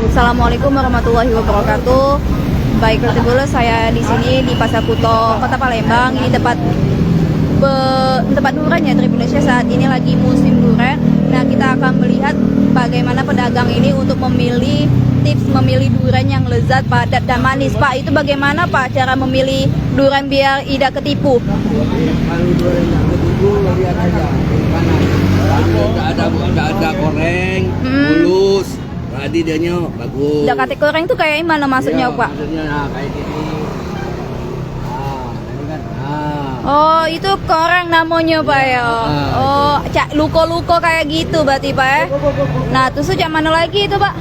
Assalamualaikum warahmatullahi wabarakatuh. Baik, dulu saya di sini di Pasar Kuto, Kota Palembang. Ini tempat durian ya Tribunesya. Saat ini lagi musim durian. Nah, kita akan melihat bagaimana pedagang ini untuk memilih tips memilih durian yang lezat, padat dan manis. Pak, itu bagaimana Pak cara memilih durian biar tidak ketipu? Kalau durian yang ketipu lihat aja panas. Udah ada goreng, mulus. Tadi dianya bagus. Udah kate goreng tuh kayak gimana maksudnya, iya, Pak? Maksudnya kayak gini. Ini kan. Oh, itu koreng namanya, Pak ya. Oh, cak luko-luko kayak gitu berarti, Pak ya. Nah, terus cak mana lagi itu, Pak?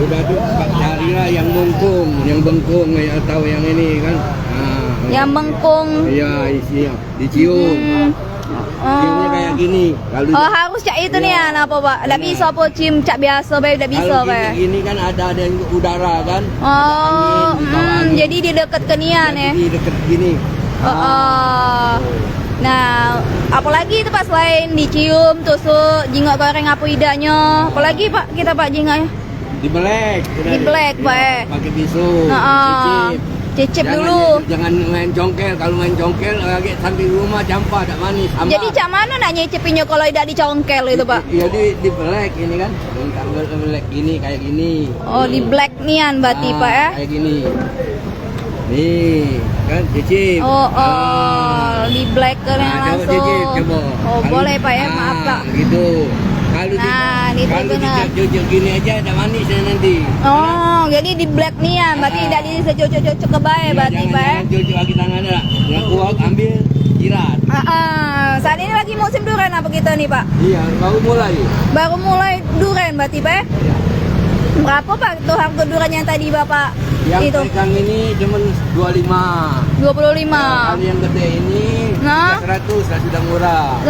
Udah tuh Pak carilah yang bengkung atau yang ini kan. Yang bengkung. Iya, isinya dicium. Ciumnya kayak gini. Kalau harus cak itu nih ya, apa Pak? Tidak bisa apa cium cak biasa, Pak? Tidak bisa, Pak. Ini kan ada yang udara kan. Oh, jadi di dekat kenian ya. Di dekat gini. Nah, apalagi itu Pak selain dicium, tusuk, jingok goreng apa idanya? Apalagi Pak kita Pak jingoknya? Di black, Pak ya. Pakai pisau. Cicip dulu. Jangan main congkel. Kalau main congkel lagi sampai rumah campak tak manis. Amba. Jadi cak mana nak nyicipinnya kalau tidak dicongkel itu Pak? Iya di black ini kan. Black gini kayak gini. Oh, di black nian berarti Pak ya? Kayak gini. Nih, kan cicip. Di black kan langsung. Cicip, coba. Oh, boleh Pak ya, maaf Pak. Gitu. Kalau dicucuk gini aja ada manisnya nanti. Oh, jadi di black nian, berarti tidak di secocok-cocok kebaik berarti Pak ya? Cucuk lagi tangannya lah. Yang kuat ambil jirat. Saat ini lagi musim durian apa kita nih Pak? Iya, baru mulai. Baru mulai durian berarti Pak ya? Iya. Berapa Pak tuh harga durian yang tadi Bapak? Yang itu? ikan ini cuma 25. 25. Kalau yang gede ini 100 lah sudah murah.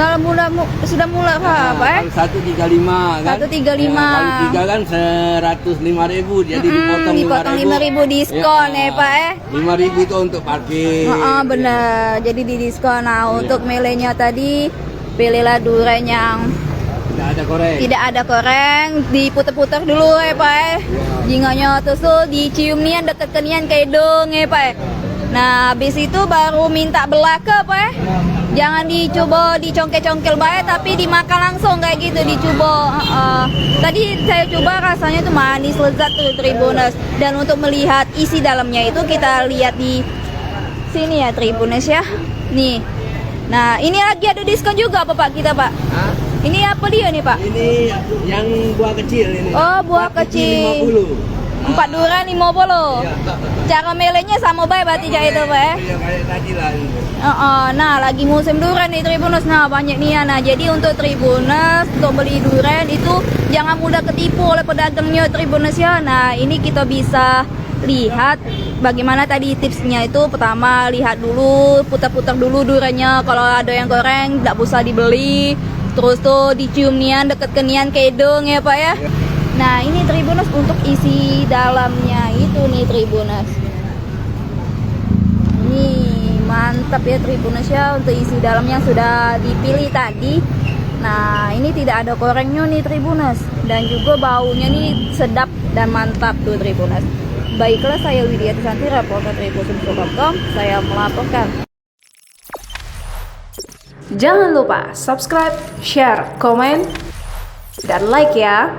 Sudah mulai Pak ya? Kalau 135 kan? 135. Kalau 3 kan 105.000 jadi dipotong 5.000 diskon ya Pak ya? 5.000 itu untuk parkir. Benar. Jadi di diskon. Nah, untuk milenya tadi pilihlah durian yang tidak ada koreng, diputer-puter dulu ya Pak ya. Jingoknya tusuk, dicium nian deket ke nian kayak dong ya Pak ya. Nah, habis itu baru minta belaka Pak ya. Jangan dicoba dicongkel-congkel baik, tapi dimakan langsung kayak gitu, dicoba. Tadi saya coba rasanya tuh manis, lezat tuh Tribuners. Dan untuk melihat isi dalamnya itu kita lihat di sini ya Tribuners ya. Nih. Nah, ini lagi ada diskon juga apa Pak kita Pak? Ini apa dia nih Pak? Ini yang buah kecil ini. Oh, buah kecil. 50. 4 durian 50. Iya. Cara melenya sama baik berarti cak itu Pak ya? Iya, kayak tadi lah. Nah, lagi musim durian nih Tribuners. Nah, banyak nih ya. Nah, jadi untuk Tribuners untuk beli durian itu jangan mudah ketipu oleh pedagangnya Tribuners ya. Nah, ini kita bisa lihat bagaimana tadi tipsnya itu. Pertama, lihat dulu, putar-putar dulu duriannya. Kalau ada yang goreng tidak usah dibeli. Terus tuh dicium nian deket ke nian kedong ya Pak ya. Nah, ini Tribuners untuk isi dalamnya itu nih Tribuners. Ini mantap ya Tribuners ya untuk isi dalamnya sudah dipilih tadi. Nah, ini tidak ada gorengnya nih Tribuners. Dan juga baunya nih sedap dan mantap tuh Tribuners. Baiklah, saya Widya Tisanti, reporter Tribunnews.com. Saya melaporkan. Jangan lupa subscribe, share, komen, dan like ya.